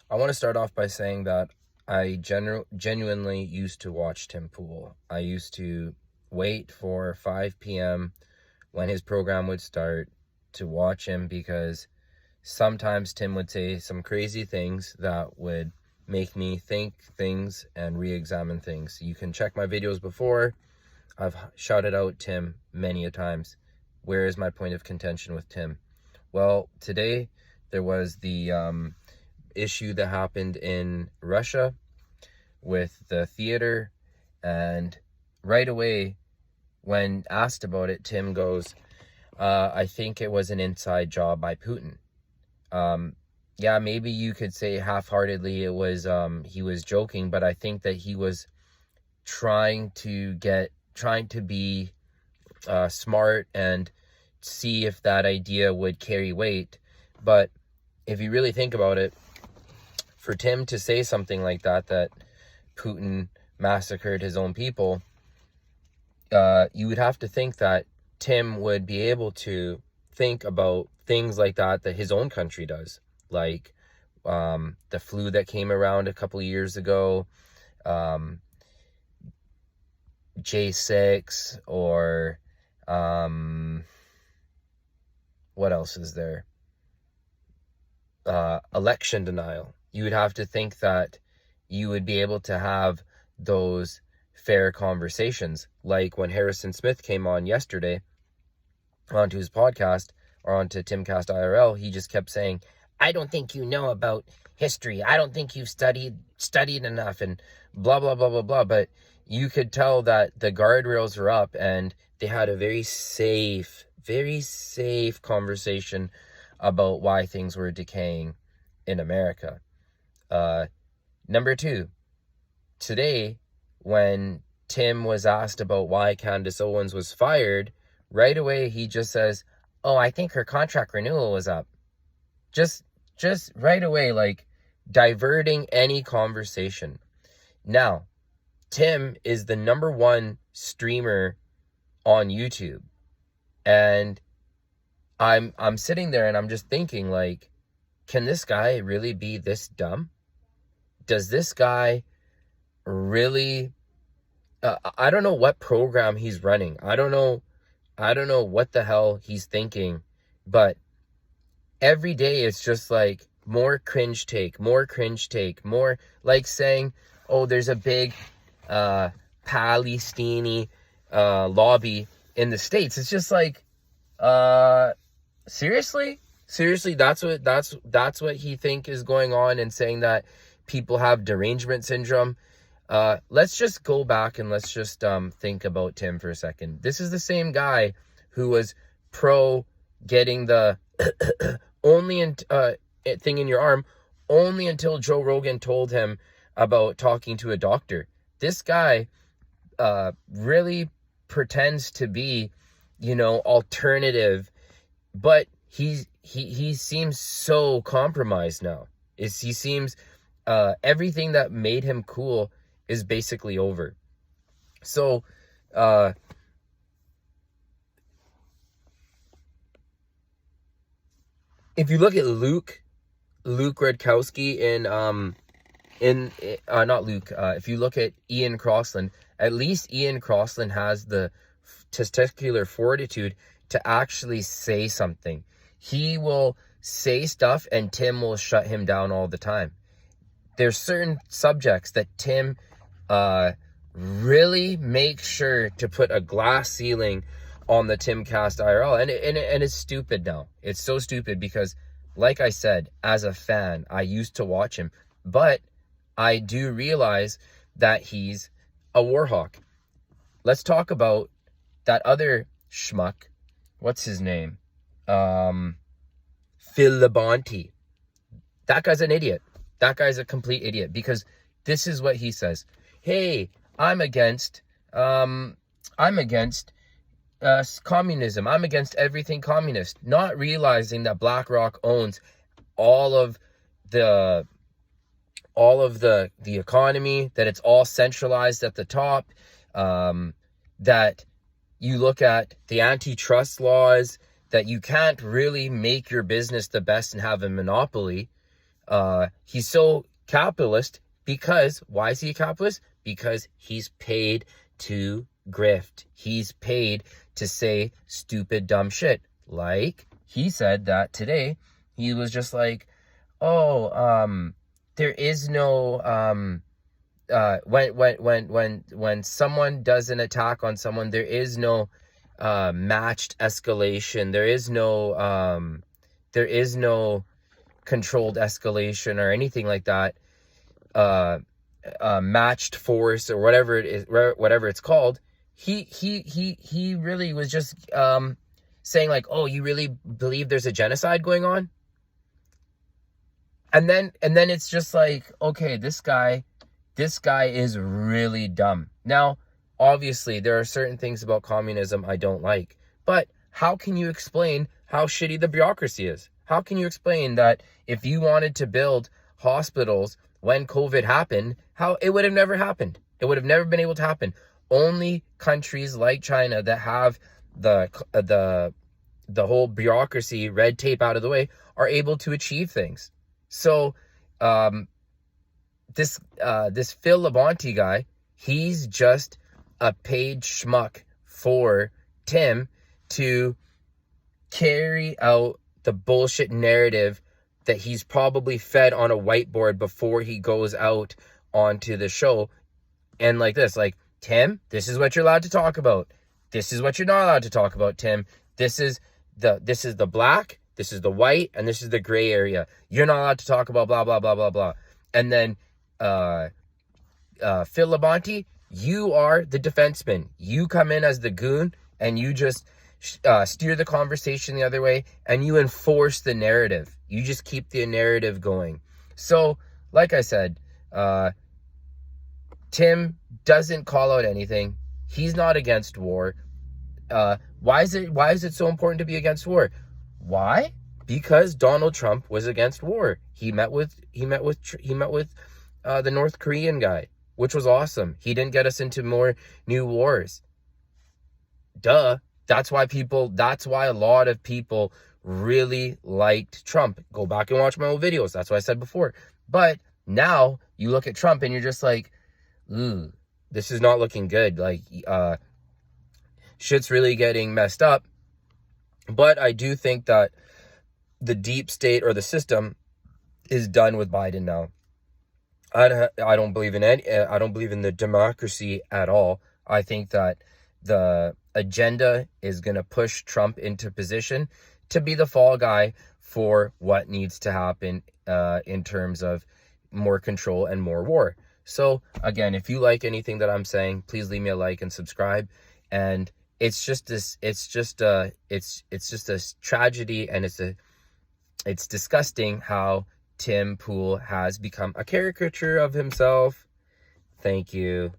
I want to start off by saying that I genuinely used to watch Tim Pool. I used to wait for 5 p.m. when his program would start to watch him, because sometimes Tim would say some crazy things that would make me think things and re-examine things. You can check my videos before. I've shouted out Tim many a times. Where is my point of contention with Tim? Well, today there was the issue that happened in Russia with the theater, and right away when asked about it, Tim goes, I think it was an inside job by Putin. Yeah, maybe you could say half-heartedly it was he was joking, but I think that he was trying to be smart and see if that idea would carry weight. But if you really think about it, for Tim to say something like that Putin massacred his own people, you would have to think that Tim would be able to think about things like that his own country does, like the flu that came around a couple of years ago, J6, or what else is there? Election denial. You would have to think that you would be able to have those fair conversations, like when Harrison Smith came on yesterday onto his podcast, or onto Timcast IRL. He just kept saying, I don't think you know about history. I don't think you've studied enough, and blah, blah, blah, blah, blah. But you could tell that the guardrails were up, and they had a very safe conversation about why things were decaying in America. Number two, today, when Tim was asked about why Candace Owens was fired, right away he just says, oh, I think her contract renewal was up. Just right away, like diverting any conversation. Now, Tim is the number one streamer on YouTube, and I'm sitting there and I'm just thinking, like, can this guy really be this dumb? Does this guy really I don't know what program he's running. I don't know what the hell he's thinking, but every day it's just like more cringe take, more like saying, oh, there's a big Palestinian lobby in the States. It's just like, seriously, that's what he think is going on, and saying that people have derangement syndrome. Let's just go back and let's just think about Tim for a second. This is the same guy who was pro getting the only thing in your arm only until Joe Rogan told him about talking to a doctor. This guy really pretends to be, alternative, but he seems so compromised now. He seems everything that made him cool is basically over. So if you look at Luke Rudkowski if you look at Ian Crossland, at least Ian Crossland has the testicular fortitude to actually say something. He will say stuff and Tim will shut him down all the time. There's certain subjects that Tim really makes sure to put a glass ceiling on the Timcast IRL, and it's stupid now. It's so stupid because, like I said, as a fan, I used to watch him, but I do realize that he's a warhawk. Let's talk about that other schmuck. What's his name? Phil Labonte. That guy's an idiot. That guy's a complete idiot, because this is what he says. Hey, I'm against communism. I'm against everything communist. Not realizing that BlackRock owns all of the economy, that it's all centralized at the top, that you look at the antitrust laws, that you can't really make your business the best and have a monopoly. He's so capitalist because, why is he a capitalist? Because he's paid to grift. He's paid to say stupid, dumb shit. Like, he said that today, he was just like, oh, there is no, when someone does an attack on someone, there is no, matched escalation. There is no controlled escalation or anything like that. Matched force or whatever it is, whatever it's called. He really was just saying like, oh, you really believe there's a genocide going on? And then it's just like, okay, this guy is really dumb. Now, obviously, there are certain things about communism I don't like, but how can you explain how shitty the bureaucracy is? How can you explain that if you wanted to build hospitals when COVID happened, how it would have never happened? It would have never been able to happen. Only countries like China that have the whole bureaucracy, red tape out of the way, are able to achieve things. So, this Phil Labonte guy, he's just a paid schmuck for Tim to carry out the bullshit narrative that he's probably fed on a whiteboard before he goes out onto the show. And like this, like, Tim, this is what you're allowed to talk about. This is what you're not allowed to talk about, Tim. This is the black, this is the white, and this is the gray area. You're not allowed to talk about blah, blah, blah, blah, blah. And then Phil Labonte, you are the defenseman. You come in as the goon, and you just steer the conversation the other way, and you enforce the narrative. You just keep the narrative going. So, like I said, Tim doesn't call out anything. He's not against war. Why is it so important to be against war? Why? Because Donald Trump was against war. He met with the North Korean guy, which was awesome. He didn't get us into more new wars. Duh. That's why a lot of people really liked Trump. Go back and watch my old videos. That's what I said before. But now you look at Trump and you're just like, ooh, this is not looking good. Like, shit's really getting messed up. But I do think that the deep state or the system is done with Biden now. I don't believe in I don't believe in the democracy at all. I think that the agenda is going to push Trump into position to be the fall guy for what needs to happen in terms of more control and more war. So again, if you like anything that I'm saying, please leave me a like and subscribe. And it's just a tragedy, and it's disgusting how Tim Pool has become a caricature of himself. Thank you.